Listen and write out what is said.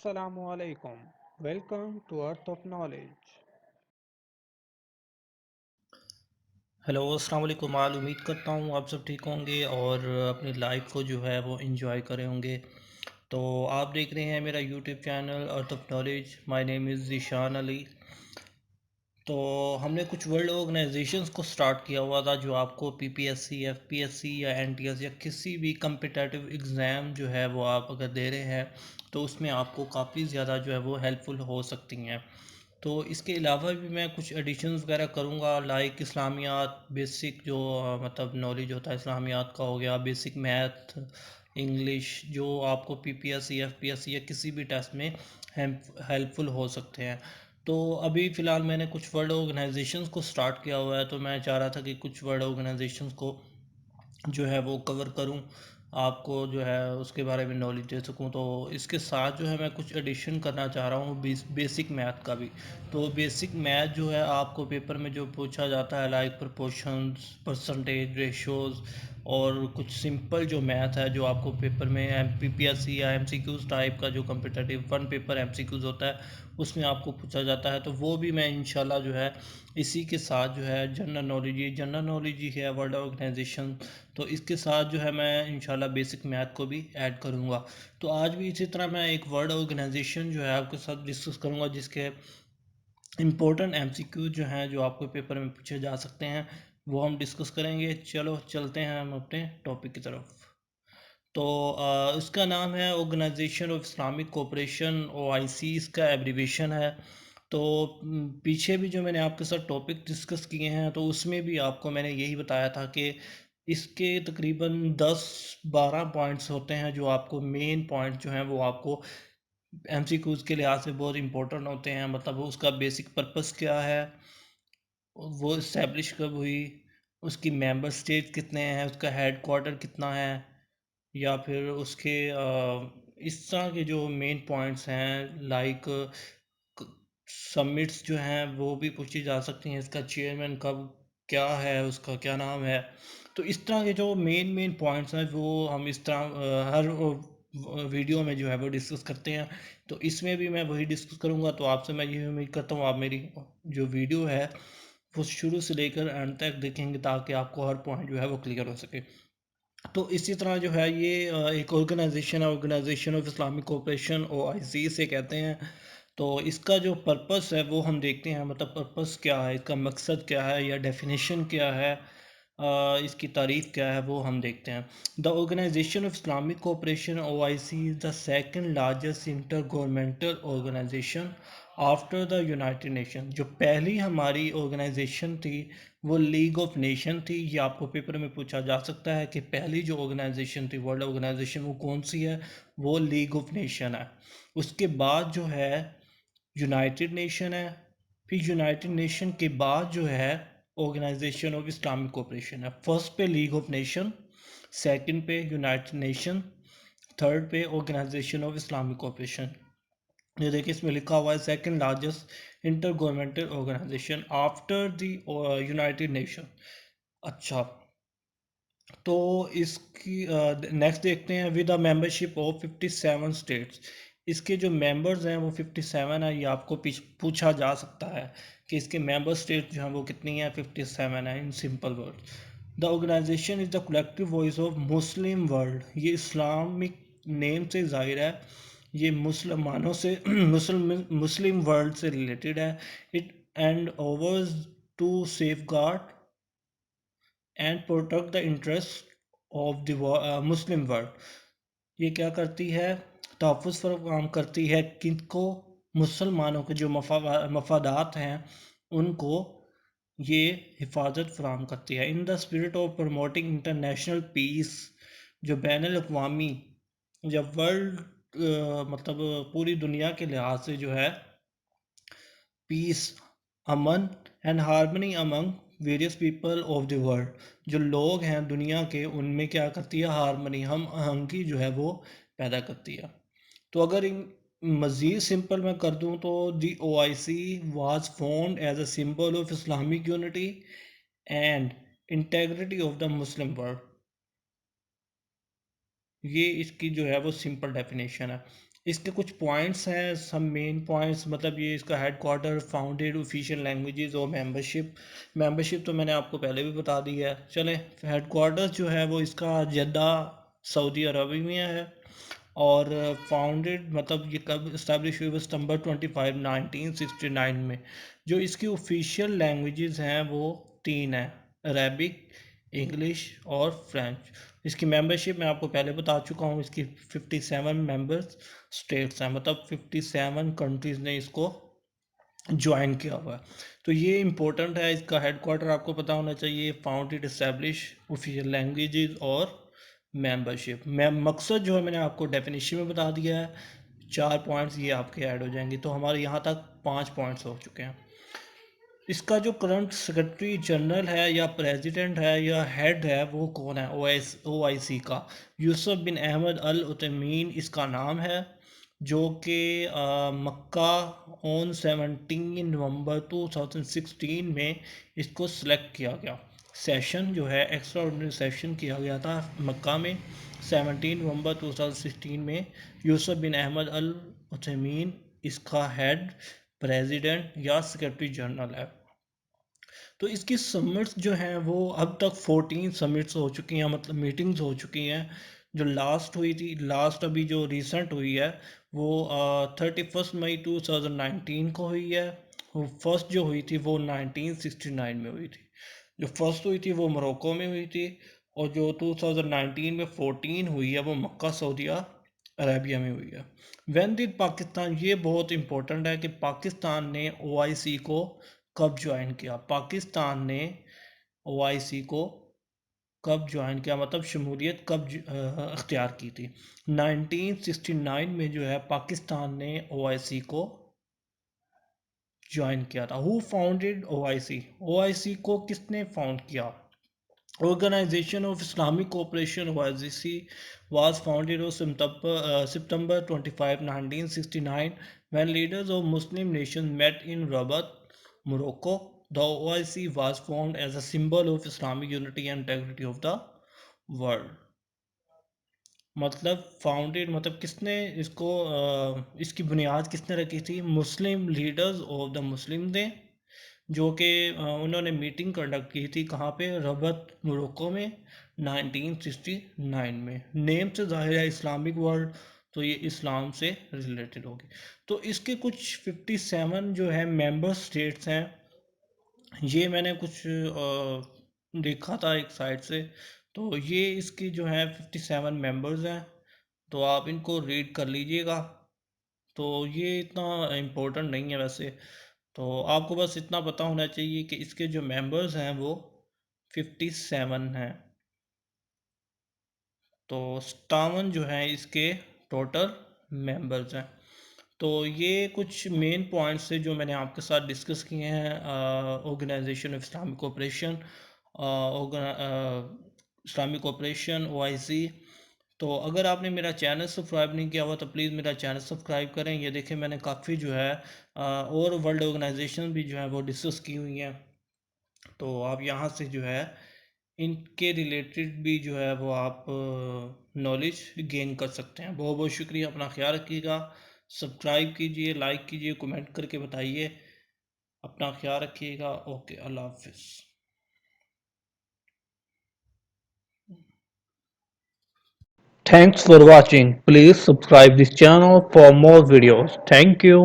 Assalamu alaikum. Welcome to Earth of Knowledge. Hello السلام علیکم آل امید کرتا ہوں آپ سب ٹھیک ہوں گے اور اپنی لائف کو جو ہے وہ انجوائے کرے ہوں گے. تو آپ دیکھ رہے ہیں میرا YouTube channel Earth of Knowledge. My name is Zeeshan Ali. تو ہم نے کچھ ورلڈ آرگنائزیشنز کو سٹارٹ کیا ہوا تھا جو آپ کو P P S C F P S C یا این ٹی ایس یا کسی بھی کمپٹیٹیو ایگزام جو ہے وہ آپ اگر دے رہے ہیں تو اس میں آپ کو کافی زیادہ جو ہے وہ ہیلپ فل ہو سکتی ہیں. تو اس کے علاوہ بھی میں کچھ ایڈیشنز وغیرہ کروں گا لائک اسلامیات بیسک جو مطلب نالج ہوتا ہے اسلامیات کا ہو گیا, بیسک میتھ انگلش جو آپ کو P P S C F P S C یا کسی بھی ٹیسٹ میں ہیلپ فل ہو سکتے ہیں. تو ابھی فی الحال میں نے کچھ ورلڈ آرگنائزیشنز کو سٹارٹ کیا ہوا ہے تو میں چاہ رہا تھا کہ کچھ ورلڈ آرگنائزیشنز کو جو ہے وہ کور کروں, آپ کو جو ہے اس کے بارے میں نالج دے سکوں. تو اس کے ساتھ جو ہے میں کچھ ایڈیشن کرنا چاہ رہا ہوں بیسک میتھ کا بھی. تو بیسک میتھ جو ہے آپ کو پیپر میں جو پوچھا جاتا ہے لائک پرپورشنز پرسنٹیج ریشوز اور کچھ سمپل جو میتھ ہے جو آپ کو پیپر میں M P P S C یا ایم سی کیوز ٹائپ کا جو competitive one paper M C Qs ہوتا ہے اس میں آپ کو پوچھا جاتا ہے تو وہ بھی میں انشاءاللہ جو ہے اسی کے ساتھ جو ہے جنرل نالج ہی ہے ورلڈ آرگنائزیشن. تو اس کے ساتھ جو ہے میں انشاءاللہ بیسک میتھ کو بھی ایڈ کروں گا. تو آج بھی اسی طرح میں ایک ورلڈ آرگنائزیشن جو ہے آپ کے ساتھ ڈسکس کروں گا جس کے امپورٹنٹ ایم سی کیو جو ہیں جو آپ کو پیپر میں پوچھے جا سکتے ہیں وہ ہم ڈسکس کریں گے. چلو چلتے ہیں ہم اپنے ٹاپک کی طرف. تو اس کا نام ہے organisation of Islamic cooperation O I سی, اس کا ایبریویشن ہے. تو پیچھے بھی جو میں نے آپ کے ساتھ ٹاپک ڈسکس کیے ہیں تو اس میں بھی آپ کو میں نے یہی بتایا تھا کہ اس کے تقریباً 10-12 پوائنٹس ہوتے ہیں جو آپ کو مین پوائنٹ جو ہیں وہ آپ کو ایم سی کیوز کے لحاظ سے بہت امپورٹنٹ ہوتے ہیں. مطلب اس کا بیسک پرپس کیا ہے, وہ اسٹیبلش کب ہوئی, اس کی ممبر اسٹیٹ کتنے ہیں, اس کا ہیڈ کوارٹر کتنا ہے, یا پھر اس کے اس طرح کے جو مین پوائنٹس ہیں لائک سمٹس جو ہیں وہ بھی پوچھی جا سکتی ہیں, اس کا چیئرمین کب کیا ہے, اس کا کیا نام ہے. تو اس طرح کے جو مین پوائنٹس ہیں وہ ہم اس طرح ہر ویڈیو میں جو ہے وہ ڈسکس کرتے ہیں. تو اس میں بھی میں وہی ڈسکس کروں گا. تو آپ سے میں یہ امید کرتا ہوں آپ میری جو ویڈیو ہے وہ شروع سے لے کر اینڈ تک دیکھیں گے تاکہ آپ کو ہر پوائنٹ جو ہے وہ کلیئر ہو سکے. تو اسی طرح جو ہے یہ ایک organization of Islamic cooperation O I سی سے کہتے ہیں. تو اس کا جو پرپس ہے وہ ہم دیکھتے ہیں, مطلب پرپس کیا ہے, اس کا مقصد کیا ہے یا ڈیفینیشن کیا ہے, اس کی تعریف کیا ہے وہ ہم دیکھتے ہیں. The organisation of Islamic cooperation O I C is the second largest intergovernmental organisation after the United Nation. جو پہلی ہماری آرگنائزیشن تھی وہ لیگ آف نیشن تھی. یہ آپ کو پیپر میں پوچھا جا سکتا ہے کہ پہلی جو آرگنائزیشن تھی ورلڈ آرگنائزیشن وہ کون سی ہے, وہ لیگ آف نیشن ہے. اس کے بعد جو ہے یونائٹڈ نیشن ہے, پھر یونائٹڈ نیشن کے بعد جو ہے آرگنائزیشن آف اسلامک کوپریشن ہے. فرسٹ پہ لیگ آف نیشن, سیکنڈ پہ یونائٹڈ نیشن, تھرڈ پہ آرگنائزیشن آف اسلامک کوپریشن. یہ دیکھیں اس میں لکھا ہوا ہے second largest intergovernmental organisation after the United Nation. اچھا, تو اس کی نیکسٹ دیکھتے ہیں with a membership of 57 states. اس کے جو ممبرز ہیں وہ 57 ہیں. یہ آپ کو پوچھا جا سکتا ہے کہ اس کے ممبر اسٹیٹ جو ہیں وہ کتنی ہیں, 57 ہیں in simple word. The organisation is the collective voice of Muslim world. یہ اسلامک نیم سے ظاہر ہے, یہ مسلمانوں سے مسلم ورلڈ سے ریلیٹڈ ہے. It endeavours to safeguard and protect the interest of the Muslim world. یہ کیا کرتی ہے, تحفظ فراہم کرتی ہے کن کو, مسلمانوں کے جو مفادات ہیں ان کو یہ حفاظت فراہم کرتی ہے. In the spirit of promoting international peace, جو بین الاقوامی یا ورلڈ مطلب پوری دنیا کے لحاظ سے جو ہے پیس, امن and harmony Umang various people of the world. جو لوگ ہیں دنیا کے ان میں کیا کرتی ہے, ہارمنی ہم آہنگی جو ہے وہ پیدا کرتی ہے. تو اگر مزید سمپل میں کر دوں تو the O I C was formed as a symbol of Islamic unity and integrity of the Muslim world. یہ اس کی جو ہے وہ سمپل ڈیفینیشن ہے. اس کے کچھ پوائنٹس ہیں، سم مین پوائنٹس، مطلب یہ اس کا headquarter, founded official languages اور ممبرشپ تو میں نے آپ کو پہلے بھی بتا دی ہے. چلیں، ہیڈ کوارٹر جو ہے وہ اس کا جدہ سعودی عربی میں ہے، اور فاؤنڈیڈ مطلب یہ کب اسٹیبلش ہوئی، ستمبر 25 1969 میں. جو اس کی آفیشیل لینگویجز ہیں وہ 3 ہیں، عربک، انگلش اور فرینچ. اس کی ممبرشپ میں آپ کو پہلے بتا چکا ہوں، اس کی 57 ممبرس اسٹیٹس ہیں، مطلب 57 کنٹریز نے اس کو جوائن کیا ہوا ہے. تو یہ امپورٹنٹ ہے، اس کا ہیڈ کوارٹر آپ کو پتا ہونا چاہیے، فاؤنڈیڈ، اسٹیبلش، آفیشیل لینگویجز اور ممبرشپ. مقصد جو ہے میں نے آپ کو ڈیفینیشن میں بتا دیا ہے، 4 پوائنٹس یہ آپ کے ایڈ ہو جائیں گے، تو ہمارے یہاں تک 5 پوائنٹس ہو چکے ہیں. اس کا جو کرنٹ سیکرٹری جنرل ہے یا پریزیڈنٹ ہے یا ہیڈ ہے وہ کون ہے؟ او آئی سی کا یوسف بن احمد العثیمین اس کا نام ہے، جو کہ مکہ آن 17 نومبر 2016 میں اس کو سلیکٹ کیا گیا. سیشن جو ہے ایکسٹرا آرڈنری سیشن کیا گیا تھا مکہ میں 17 نومبر 2016 میں. یوسف بن احمد العثیمین اس کا ہیڈ، پریزیڈنٹ یا سیکرٹری جنرل ہے. تو اس کی سمٹس جو ہیں وہ اب تک 14 سمٹس ہو چکی ہیں، مطلب میٹنگز ہو چکی ہیں. جو لاسٹ ہوئی تھی، لاسٹ ابھی جو ریسنٹ ہوئی ہے وہ 31 مئی 2019 کو ہوئی ہے. فرسٹ جو ہوئی تھی وہ 1969 میں ہوئی تھی. جو فرسٹ ہوئی تھی وہ موروکو میں ہوئی تھی، اور جو 2019 میں 14 ہوئی ہے وہ مکہ سعودیہ عربیہ میں ہوئی ہے. وین ڈڈ پاکستان، یہ بہت امپورٹنٹ ہے کہ پاکستان نے او آئی سی کو کب جوائن کیا. پاکستان نے او آئی سی کو کب جوائن کیا، مطلب شمولیت کب اختیار کی تھی. 1969 میں جو ہے پاکستان نے او آئی سی کو جوائن کیا تھا. ہو founded O I C? O I سی کو کس نے فاؤنڈ کیا؟ Organization of Islamic Cooperation OIC was founded on September 25, 1969 when leaders of Muslim nations met in Rabat, Morocco. The OIC was formed as a symbol of Islamic unity and integrity of the world. مطلب founded مطلب کس نے اس کو اس کی بنیاد کس نے رکھی تھی؟ مسلم لیڈرز آف دا مسلم نے، جو کہ انہوں نے میٹنگ کنڈکٹ کی تھی کہاں پہ؟ ربط، موروکو میں 1969 میں. نیم سے ظاہر ہے اسلامک ورلڈ، تو یہ اسلام سے ریلیٹڈ ہوگی. تو اس کے کچھ 57 جو ہے ممبر اسٹیٹس ہیں. یہ میں نے کچھ دیکھا تھا ایک سائٹ سے، تو یہ اس کی جو ہے 57 ممبرز ہیں، تو آپ ان کو ریڈ کر لیجئے گا. تو یہ اتنا امپورٹنٹ نہیں ہے ویسے، تو آپ کو بس اتنا پتہ ہونا چاہیے کہ اس کے جو ممبرز ہیں وہ 57 ہیں. تو 57 جو ہیں اس کے ٹوٹل ممبرز ہیں. تو یہ کچھ مین پوائنٹس ہیں جو میں نے آپ کے ساتھ ڈسکس کیے ہیں organisation of Islamic cooperation, Islamic cooperation O I C. تو اگر آپ نے میرا چینل سبسکرائب نہیں کیا ہوا تو پلیز میرا چینل سبسکرائب کریں. یہ دیکھیں میں نے کافی جو ہے اور ورلڈ آرگنائزیشن بھی جو ہے وہ ڈسکس کی ہوئی ہیں، تو آپ یہاں سے جو ہے ان کے ریلیٹڈ بھی جو ہے وہ آپ نالج گین کر سکتے ہیں. بہت بہت شکریہ، اپنا خیال رکھیے گا. سبسکرائب کیجئے، لائک کیجئے، کمنٹ کر کے بتائیے. اپنا خیال رکھیے گا. اوکے، اللہ حافظ. Thanks for watching. Please subscribe this channel for more videos. Thank you.